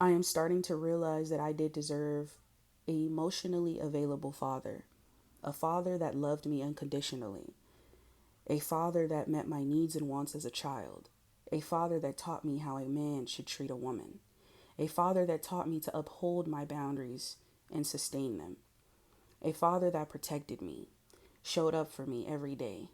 I am starting to realize that I did deserve a emotionally available father, a father that loved me unconditionally, a father that met my needs and wants as a child, a father that taught me how a man should treat a woman, a father that taught me to uphold my boundaries and sustain them, a father that protected me, showed up for me every day,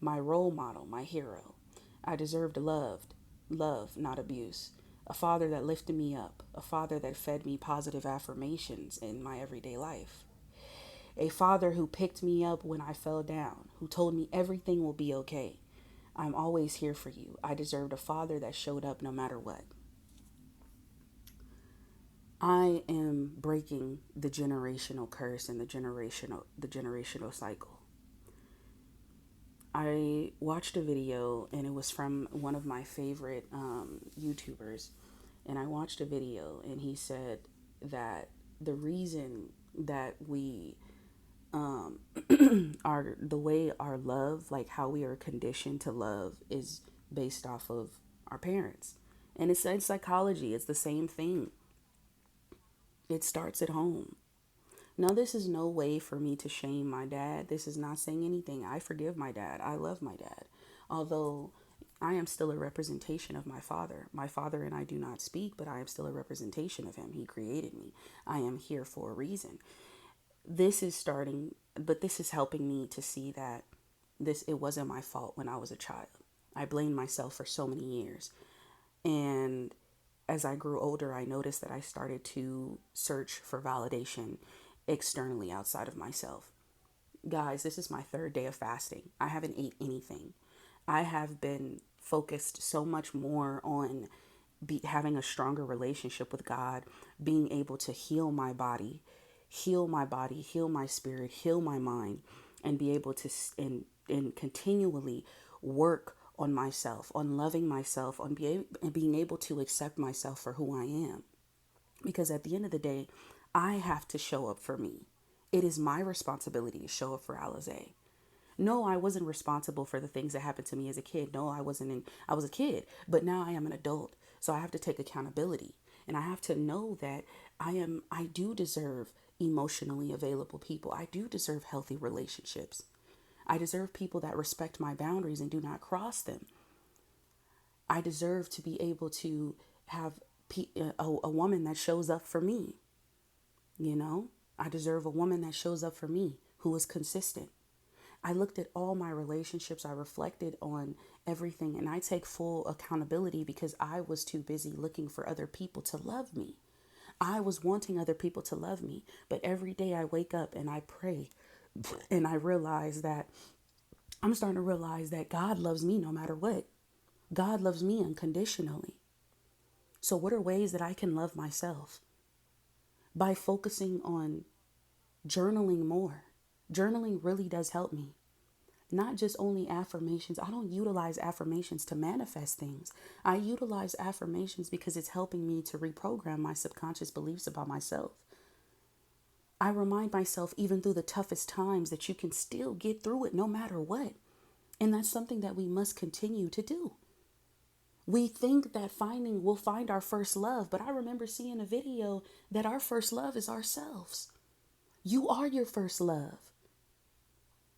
my role model, my hero. I deserved love, not abuse. A father that lifted me up, a father that fed me positive affirmations in my everyday life. A father who picked me up when I fell down, who told me everything will be okay. I'm always here for you. I deserved a father that showed up no matter what. I am breaking the generational curse and the generational cycle. I watched a video and it was from one of my favorite YouTubers. And I watched a video and he said that the reason that we are the way our love, like how we are conditioned to love, is based off of our parents. And it's in psychology, it's the same thing. It starts at home. Now, this is no way for me to shame my dad. This is not saying anything. I forgive my dad. I love my dad. Although I am still a representation of my father. My father and I do not speak, but I am still a representation of him. He created me. I am here for a reason. This is starting, but this is helping me to see that it wasn't my fault when I was a child. I blamed myself for so many years. And as I grew older, I noticed that I started to search for validation externally outside of myself. Guys, this is my third day of fasting. I haven't ate anything. I have been focused so much more on having a stronger relationship with God, being able to heal my spirit, heal my mind, and be able to and continually work on myself, on loving myself, on being able to accept myself for who I am. Because at the end of the day, I have to show up for me. It is my responsibility to show up for Alize. No, I wasn't responsible for the things that happened to me as a kid. No, I was a kid, but now I am an adult. So I have to take accountability. And I have to know that I do deserve emotionally available people. I do deserve healthy relationships. I deserve people that respect my boundaries and do not cross them. I deserve to be able to have a woman that shows up for me. You know, I deserve a woman that shows up for me, who is consistent. I looked at all my relationships, I reflected on everything, and I take full accountability because I was too busy looking for other people to love me. I was wanting other people to love me, but every day I wake up and I pray and I realize that I'm starting to realize that God loves me no matter what. God loves me unconditionally. So, what are ways that I can love myself? By focusing on journaling more. Journaling really does help me. Not just only affirmations. I don't utilize affirmations to manifest things. I utilize affirmations because it's helping me to reprogram my subconscious beliefs about myself. I remind myself, even through the toughest times, that you can still get through it no matter what. And that's something that we must continue to do. We think that we'll find our first love, but I remember seeing a video that our first love is ourselves. You are your first love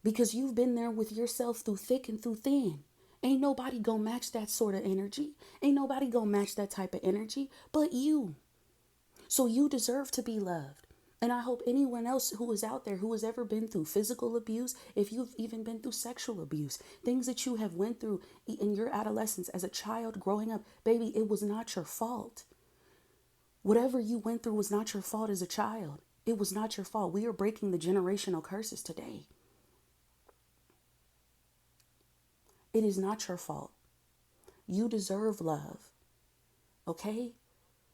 because you've been there with yourself through thick and through thin. Ain't nobody gonna match that sort of energy. Ain't nobody gonna match that type of energy but you. So you deserve to be loved. And I hope anyone else who is out there who has ever been through physical abuse, if you've even been through sexual abuse, things that you have went through in your adolescence as a child growing up, baby, it was not your fault. Whatever you went through was not your fault as a child. It was not your fault. We are breaking the generational curses today. It is not your fault. You deserve love. Okay?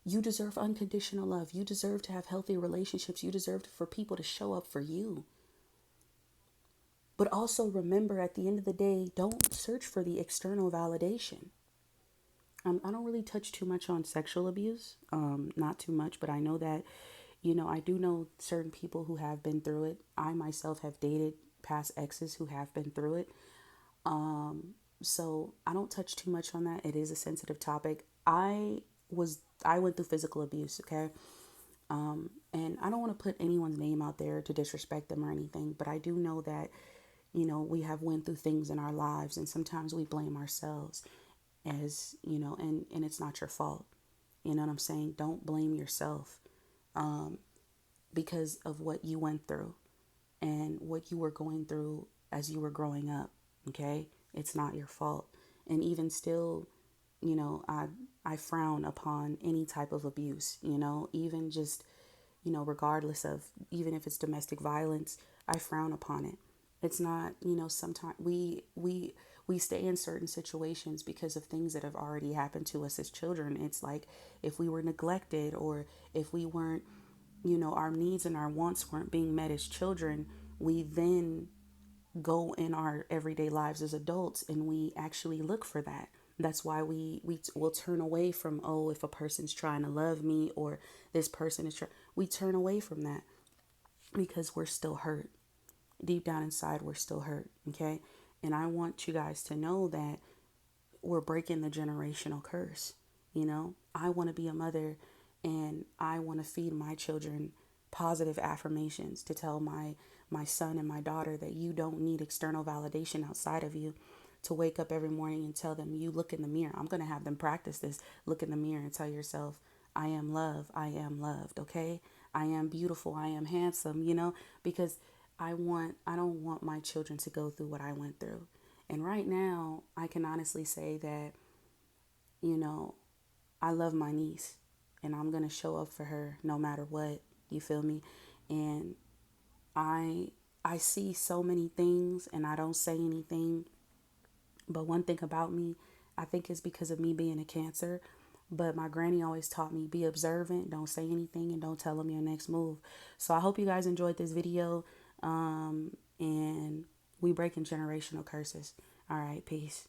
You deserve unconditional love. You deserve to have healthy relationships. You deserve for people to show up for you. But also remember, at the end of the day, don't search for the external validation. I don't really touch too much on sexual abuse, not too much, but I know that, I do know certain people who have been through it. I myself have dated past exes who have been through it. So I don't touch too much on that. It is a sensitive topic. I I went through physical abuse, okay? And I don't want to put anyone's name out there to disrespect them or anything, but I do know that, we have went through things in our lives, and sometimes we blame ourselves, as, and it's not your fault. You know what I'm saying? Don't blame yourself because of what you went through and what you were going through as you were growing up, okay? It's not your fault. And even still, I frown upon any type of abuse, even just, regardless of, even if it's domestic violence, I frown upon it. It's not, sometimes we stay in certain situations because of things that have already happened to us as children. It's like if we were neglected, or if we weren't, our needs and our wants weren't being met as children, we then go in our everyday lives as adults and we actually look for that. That's why we will turn away from, oh, if a person's trying to love me, or this person is trying, we turn away from that because we're still hurt. Deep down inside, we're still hurt, okay? And I want you guys to know that we're breaking the generational curse. I want to be a mother, and I want to feed my children positive affirmations to tell my son and my daughter that you don't need external validation outside of you to wake up every morning and tell them, you look in the mirror. I'm going to have them practice this. Look in the mirror and tell yourself, I am love. I am loved. Okay. I am beautiful. I am handsome, because I don't want my children to go through what I went through. And right now, I can honestly say that, you know, I love my niece, and I'm going to show up for her no matter what. You feel me? And I I see so many things and I don't say anything. But one thing about me, I think it's because of me being a Cancer. But my granny always taught me, be observant, don't say anything, and don't tell them your next move. So I hope you guys enjoyed this video. And we breaking generational curses. All right, peace.